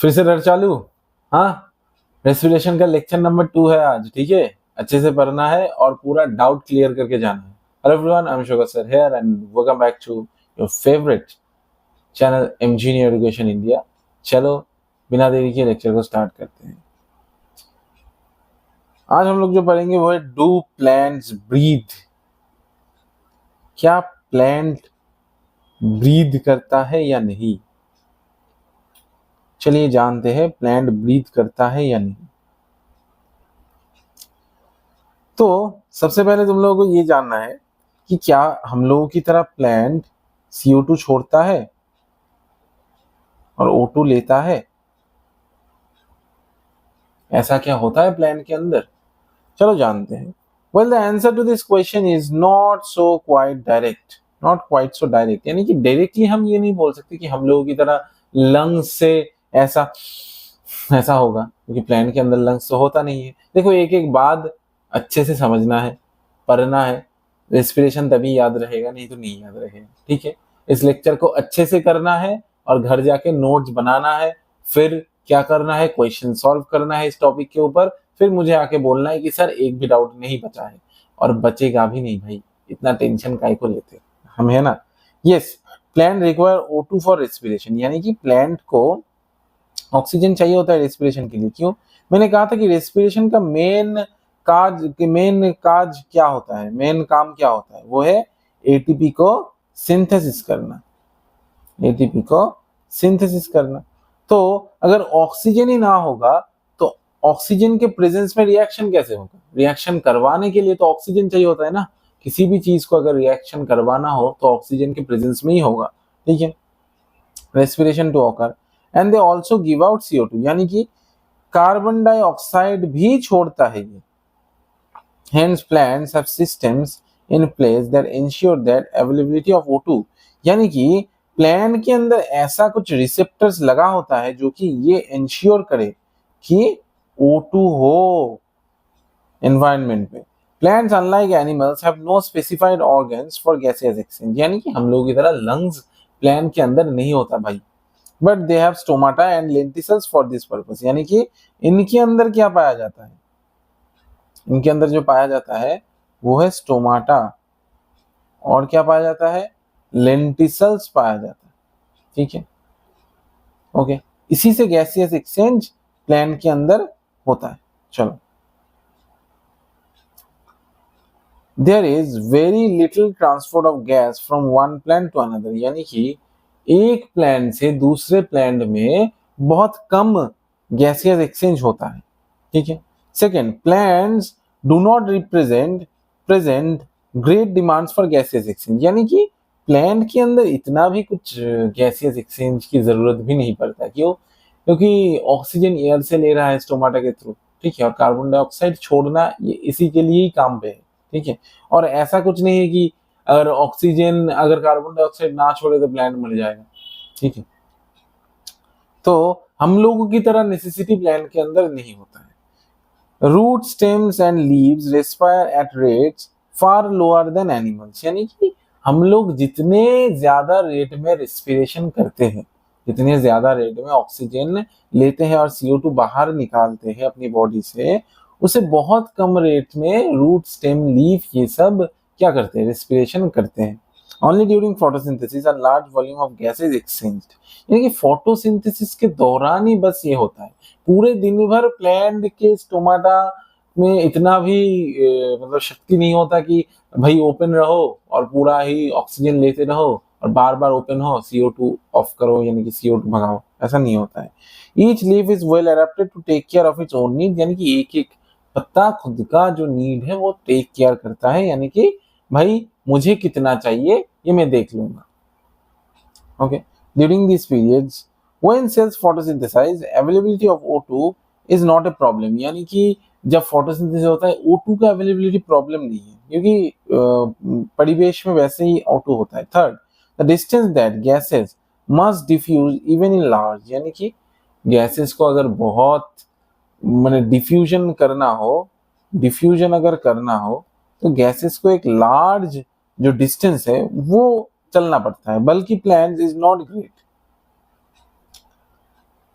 फिर से डर चालू। हाँ, रेस्पिरेशन का लेक्चर नंबर 2 है आज, ठीक है। अच्छे से पढ़ना है और पूरा डाउट क्लियर करके जाना है। Hello everyone, I am sugar sir here and welcome back to your favourite channel engineer education India. चलो बिना देरी के लेक्चर को स्टार्ट करते हैं। आज हम लोग जो पढ़ेंगे वो है डू प्लांट्स ब्रीथ। क्या प्लांट ब्रीथ करता है या नहीं? चलिए जानते हैं प्लांट ब्रीथ करता है या नहीं। तो सबसे पहले तुम लोगों को ये जानना है कि क्या हम लोगों की तरह प्लांट CO2 छोड़ता है और O2 लेता है? ऐसा क्या होता है प्लांट के अंदर? चलो जानते हैं। Well the answer to this question is not so quite direct, not quite so direct. यानी कि डायरेक्टली हम ये नहीं बोल सकते कि हम लोगों की तरह लंग्स से ऐसा ऐसा होगा, क्योंकि प्लांट के अंदर लंग्स तो होता नहीं है। देखो, एक एक बात अच्छे से समझना है, पढ़ना है। रेस्पिरेशन तभी याद रहेगा, नहीं तो नहीं याद रहेगा, ठीक है। इस लेक्चर को अच्छे से करना है और घर जाके नोट्स बनाना है। फिर क्या करना है, क्वेश्चन सॉल्व करना है इस टॉपिक के ऊपर। फिर मुझे आके बोलना है कि सर एक भी डाउट नहीं बचा है, और बचेगा भी नहीं भाई, इतना टेंशन काहे को लेते हम, है ना। Yes, plant require O2 for respiration, यानी कि प्लांट को ऑक्सीजन चाहिए होता है रेस्पिरेशन के लिए। क्यों? मैंने कहा था कि रेस्पिरेशन का मेन काज क्या होता है, मेन काम क्या होता है, वो है एटीपी को सिंथेसिस करना, एटीपी को सिंथेसिस करना। तो अगर ऑक्सीजन ही ना होगा तो ऑक्सीजन के प्रेजेंस में रिएक्शन कैसे होगा? रिएक्शन करवाने के लिए तो ऑक्सीजन चाहिए होता है ना। किसी भी चीज को अगर रिएक्शन करवाना हो तो ऑक्सीजन के प्रेजेंस में ही होगा, ठीक है। Respiration to occur and they also give out CO2, यानी कि कार्बन डाइऑक्साइड भी छोड़ता है ये। Hence plants have systems in place that ensure that availability of O2, यानी कि प्लांट के अंदर ऐसा कुछ रिसेप्टर्स लगा होता है जो कि ये इंश्योर करे कि O2 हो एनवायरनमेंट में। Plants unlike animals have no specified organs for gases exchange, यानी कि हम लोगों की तरह लंग्स प्लांट के अंदर नहीं होता भाई, but they have stomata and lenticels for this purpose, यानी कि इनके अंदर क्या पाया जाता है? इनके अंदर जो पाया जाता है वो है स्टोमाटा, और क्या पाया जाता है? लेंटिसल्स पाया जाता है, ठीक है। ओके, इसी से गैसियस एक्सचेंज प्लांट के अंदर होता है। चलो, there is very little transport of gas from one plant to another, यानी कि एक प्लांट से दूसरे प्लांट में बहुत कम गैसियस एक्सचेंज होता है, ठीक है। Second, plants do not present great demands for gaseous exchange, यानी कि प्लांट के अंदर इतना भी कुछ गैसियस एक्सचेंज की जरूरत भी नहीं पड़ता। क्यों? क्योंकि ऑक्सीजन एयर से ले रहा है स्टोमाटा के थ्रू, ठीक है, और कार्बन डाइऑक्साइड छोड़ना ये इसी के लिए ही काम पे है, ठीक है। और ऐसा कुछ नहीं है कि अगर कार्बन डाइऑक्साइड ना छोड़े तो प्लांट मर जाएगा, ठीक है। तो हम लोगों की तरह नेसेसिटी प्लांट के अंदर नहीं होता है। Root stems and leaves respire at rates far lower than animals, यानी कि हम लोग जितने ज्यादा रेट में रेस्पिरेशन करते हैं, जितने ज्यादा रेट में ऑक्सीजन लेते हैं और CO2 बाहर निकालते हैं अपनी बॉडी से, उसे बहुत कम रेट में रूट स्टेम लीफ ये सब क्या करते हैं? रेस्पिरेशन करते हैं। Only during photosynthesis a large volume of gases exchanged, यानी कि फोटोसिंथेसिस के दौरान ही बस ये होता है। पूरे दिन भर प्लांट के स्टोमाटा में इतना भी मतलब शक्ति नहीं होता कि भाई ओपन रहो और पूरा ही ऑक्सीजन लेते रहो और बार बार ओपन हो, CO2 ऑफ करो, यानी कि CO2 भगाओ, ऐसा नहीं होता है। Each leaf is well adapted to take care of its own need, यानी कि एक एक पत्ता खुद का जो नीड है वो टेक केयर करता है, यानी कि भाई मुझे कितना चाहिए ये मैं देख लूंगा। Okay, during this periods when cells photosynthesize availability of O2 is not a problem, यानी कि जब फोटोसिंथेसिस होता है O2 का अवेलेबिलिटी प्रॉब्लम नहीं है, क्योंकि परिवेश में वैसे ही O2 होता है। Third, the distance that gases must diffuse even in large, यानी कि गैसेस को अगर बहुत मैंने डिफ्यूजन अगर करना हो तो गैसेस को एक लार्ज जो डिस्टेंस है वो चलना पड़ता है, बल्कि प्लांट्स इज नॉट ग्रेट।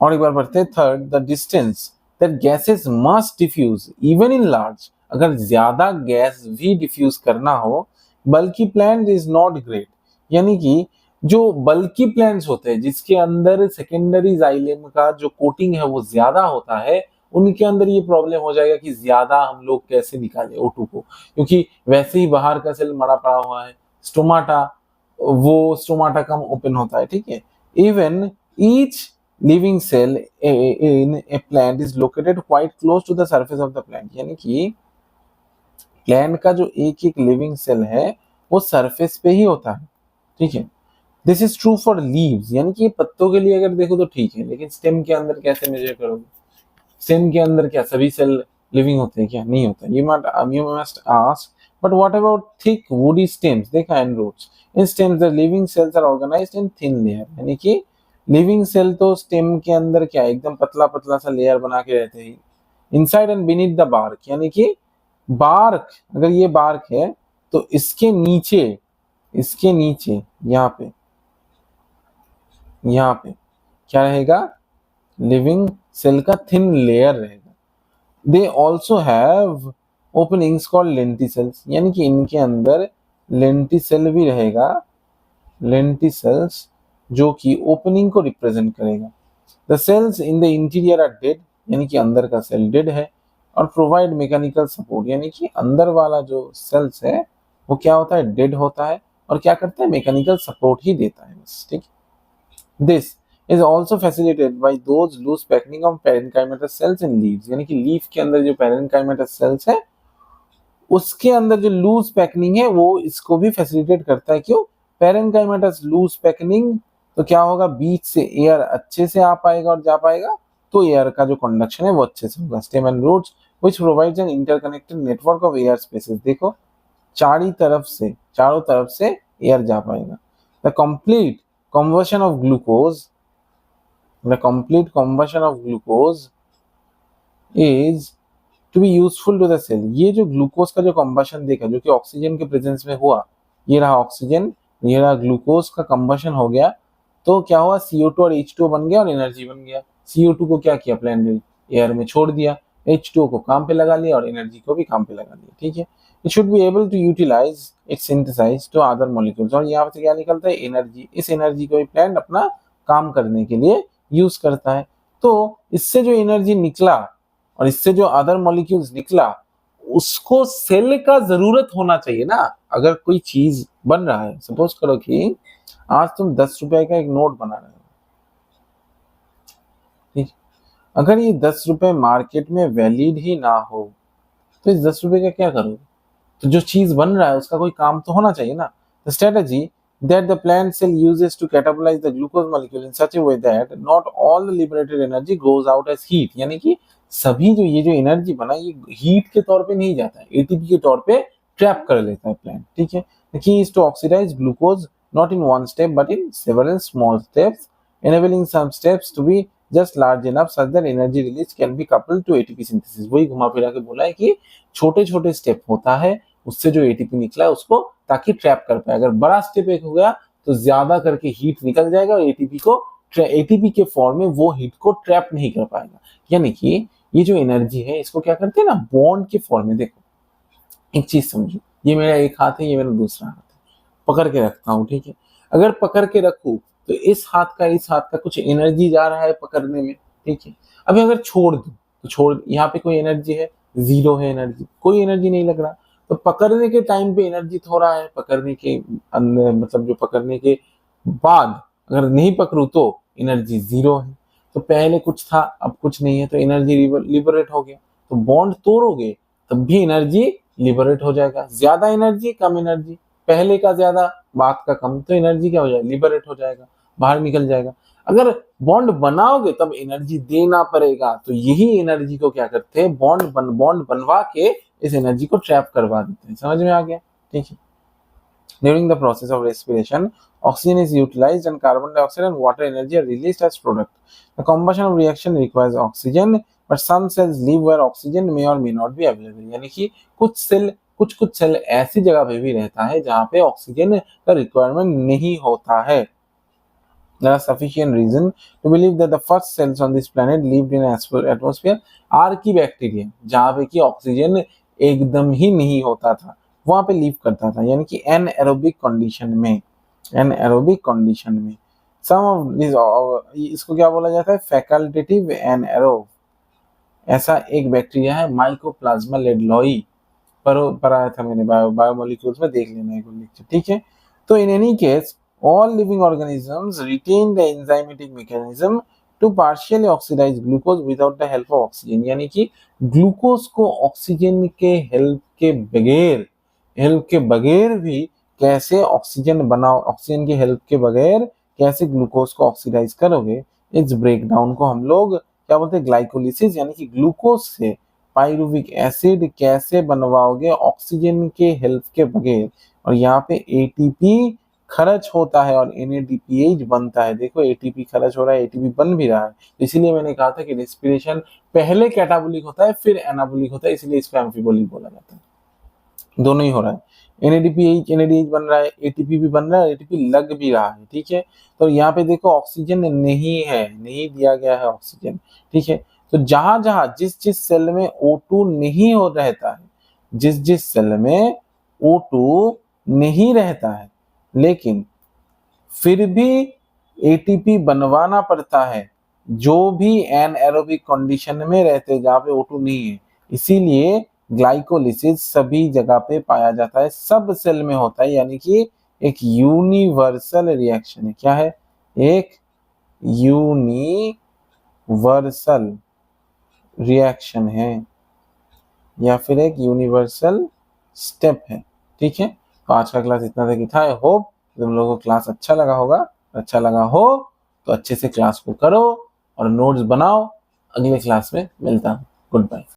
और एक बार पढ़ते हैं third, the distance that gases must diffuse even in large, अगर ज्यादा गैस भी डिफ्यूज करना हो बल्कि प्लांट इज नॉट ग्रेट, यानी कि जो बल्कि प्लांट्स होते हैं जिसके अंदर सेकेंडरी जाइलेम का जो कोटिंग है वो ज्यादा होता है, उनके अंदर ये प्रॉब्लम हो जाएगा कि ज्यादा हम लोग कैसे निकालें O2 को, क्योंकि वैसे ही बाहर का सेल मरा पड़ा हुआ है, स्टोमाटा, वो स्टोमाटा कम ओपन होता है, ठीक है। Even each living cell in a plant is located quite close to the surface of the plant, यानी कि प्लांट का जो एक एक लिविंग सेल है वो सरफेस पे ही होता है, ठीक है। This is true for leaves, यानी कि पत्तों के लिए अगर देखो तो ठीक है, लेकिन स्टेम के अंदर कैसे मेजर करोगे? स्टेम के अंदर क्या सभी सेल लिविंग होते हैं क्या? नहीं होता। You must ask, but what about thick woody stems, देखा and roots, in stems the living cells are organised in thin layer, यानी कि लिविंग सेल तो स्टेम के अंदर क्या एकदम पतला पतला सा लेयर बना के रहते हैं inside and beneath the bark, यानी कि बार्क, अगर ये बार्क है तो इसके नीचे यहाँ पे क्या रहेगा? लिविंग सेल का थिन लेयर रहेगा। They also have openings called lenticels, यानी कि इनके अंदर लेंटिसेल भी रहेगा, लेंटिसेल्स जो कि ओपनिंग को रिप्रेजेंट करेगा। The cells in the interior are dead, यानी कि अंदर का सेल डेड है, और प्रोवाइड मैकेनिकल सपोर्ट, यानी कि अंदर वाला जो सेल्स है वो क्या होता है? डेड होता है, और क्या करता है? मैकेनिकल सपोर्ट ही देता है बस, ठीक है। This is also facilitated by those loose packing of parenchymatous cells in leaves, यानी कि लीफ के अंदर जो parenchymatous cells है उसके अंदर जो लूज पैकिंग है वो इसको भी फैसिलिटेट करता है। क्यों? पेरेंकाइमेटस लूज पैकिंग, तो क्या होगा? बीच से एयर अच्छे से आ पाएगा और जा पाएगा, तो एयर का जो कंडक्शन है वो अच्छे से होगा। Stem and roots which provides an interconnected network of air spaces, देखो चारों तरफ से एयर जा पाएगा। The complete conversion of glucose is to be useful to the cell, ये जो ग्लूकोज का जो कंबशन देखा जो कि ऑक्सीजन के प्रेजेंस में हुआ, ये रहा ऑक्सीजन, ये रहा ग्लूकोज का कंबशन हो गया, तो क्या हुआ? CO2 और H2 बन गया और एनर्जी बन गया। CO2 को क्या किया? प्लांट ने एयर में छोड़ दिया, H2 को काम पे लगा लिया और एनर्जी को भी काम पे लगा दिया, ठीक है। It should be able to utilise it synthesise to other molecules, और यहाँ से क्या निकलता है? एनर्जी। इस एनर्जी को भी प्लांट अपना काम करने के लिए यूज करता है। तो इससे जो एनर्जी निकला और इससे जो अदर मॉलिक्यूल्स निकला, उसको सेल का जरूरत होना चाहिए ना। अगर कोई चीज बन रहा है, सपोज करो कि आज तुम 10 रुपए का एक नोट बना रहे हो, ठीक, अगर ये 10 रुपए मार्केट में वैलिड ही ना हो तो इस 10 रुपए का क्या करोगे? तो जो चीज बन रहा है उसका कोई काम तो होना चाहिए ना। The strategy that the plant cell uses to catabolize the glucose molecule in such a way that not all the liberated energy goes out as heat, यानी कि सभी जो ये जो एनर्जी बना ये हीट के तौर पे नहीं जाता है, एटीपी के तौर पे ट्रैप कर लेता है प्लांट, ठीक है। The key is to oxidize glucose not in one step but in several small steps, enabling some steps to be just large enough such that energy release can be coupled to ATP synthesis। वही घुमा फिरा के बोला है कि छोटे छोटे step होता है उससे जो एटीपी निकला है उसको ताकि ट्रैप कर पाए। अगर बड़ा स्टेप एक हो गया तो ज्यादा करके हीट निकल जाएगा और एटीपी के फॉर्म में वो हीट को ट्रैप नहीं कर पाएगा। यानी कि ये जो एनर्जी है इसको क्या करते हैं ना, बॉन्ड के फॉर्म में। देखो एक चीज समझो, ये मेरा एक हाथ है, ये मेरा दूसरा हाथ है, पकड़ के रखता हूँ, ठीक है। अगर पकड़ के रखूं तो इस हाथ का कुछ एनर्जी जा रहा है पकड़ने में, ठीक है। अभी अगर छोड़ दूं तो यहाँ पे कोई एनर्जी है? जीरो है एनर्जी, कोई एनर्जी नहीं लग रहा। तो पकड़ने के टाइम पे एनर्जी थोड़ा है, पकड़ने के अंदर मतलब जो पकड़ने के बाद अगर नहीं पकड़ू तो एनर्जी जीरो है। तो पहले कुछ था अब कुछ नहीं है तो एनर्जी लिबरेट हो गया। तो बॉन्ड तोड़ोगे तब भी एनर्जी लिबरेट हो जाएगा। ज्यादा एनर्जी कम एनर्जी, पहले का ज्यादा बात का कम, तो एनर्जी क्या हो जाएगा? लिबरेट हो जाएगा, बाहर निकल जाएगा। अगर बॉन्ड बनाओगे तब एनर्जी देना पड़ेगा, तो यही एनर्जी को क्या करते हैं? बॉन्ड बनवा के इस एनर्जी को ट्रैप करवा देते हैं। समझ में आ गया? ठीक है। During the process of respiration, oxygen is utilized and carbon dioxide and water energy are released as product. The combustion reaction requires oxygen, but some cells live where oxygen may or may not be available. यानी कि कुछ cell ऐसी जगह पे भी रहता है जहाँ पे ऑक्सीजन का रिक्वायरमेंट नहीं होता है। There are sufficient reason to believe that the first cells on this planet lived in atmosphere आर्कीबैक्टीरियम, जहाँ पे कि ऑक्सीजन एकदम ही नहीं होता था, वहां पे लीव करता था, यानी कि एनएरोबिक कंडीशन में, एनएरोबिक कंडीशन में। सम ऑफ दिस, इसको क्या बोला जाता है, फैकल्टेटिव एनएरोब। ऐसा एक बैक्टीरिया है माइकोप्लाज्मा लेडलॉई, पर आया था मैंने बायोमोलिक्यूल्स में, देख लेना एक लेक्चर, ठीक है। तो in any case all living organisms retain the enzymatic mechanism to partially oxidize glucose without the help of oxygen, यानी कि ग्लूकोज को ऑक्सीजन के हेल्प के बगैर भी कैसे ऑक्सीजन बनाओ, ऑक्सीजन की हेल्प के बगैर कैसे ग्लूकोज को ऑक्सीडाइज करोगे, इस ब्रेकडाउन को हम लोग क्या बोलते हैं, ग्लाइकोलिसिस, यानी कि ग्लूकोज से पाइरुविक एसिड कैसे बनवाओगे ऑक्सीजन के हेल्प के बगैर, और यहाँ पे एटीपी खर्च होता है और NADPH बनता है। देखो एटीपी खर्च हो रहा है, एटीपी बन भी रहा है, इसीलिए मैंने कहा था कि रेस्पिरेशन पहले कैटाबोलिक होता है फिर एनाबोलिक होता है, इसलिए इसको एम्फीबोलिक बोला जाता है। दोनों ही हो रहा है, NADPH बन रहा है, एटीपी भी बन रहा है, एटीपी लग भी रहा है, ठीक है। तो यहाँ पे देखो ऑक्सीजन नहीं है, नहीं दिया गया है ऑक्सीजन, ठीक है। तो जहां जहां जिस जिस सेल में O2 नहीं हो रहता है, जिस सेल में O2 नहीं रहता है, लेकिन फिर भी एटीपी बनवाना पड़ता है, जो भी एनएरोबिक कंडीशन में रहते जहां पे O2 नहीं है, इसीलिए ग्लाइकोलिसिस सभी जगह पे पाया जाता है, सब सेल में होता है, यानी कि एक यूनिवर्सल रिएक्शन है। क्या है, एक यूनिवर्सल रिएक्शन है या फिर एक यूनिवर्सल स्टेप है, ठीक है। तो आज का क्लास इतना तक ही था। आई होप तुम लोगों को क्लास अच्छा लगा होगा, अच्छा लगा हो तो अच्छे से क्लास को करो और नोट्स बनाओ। अगले क्लास में मिलता हूँ, गुड बाय।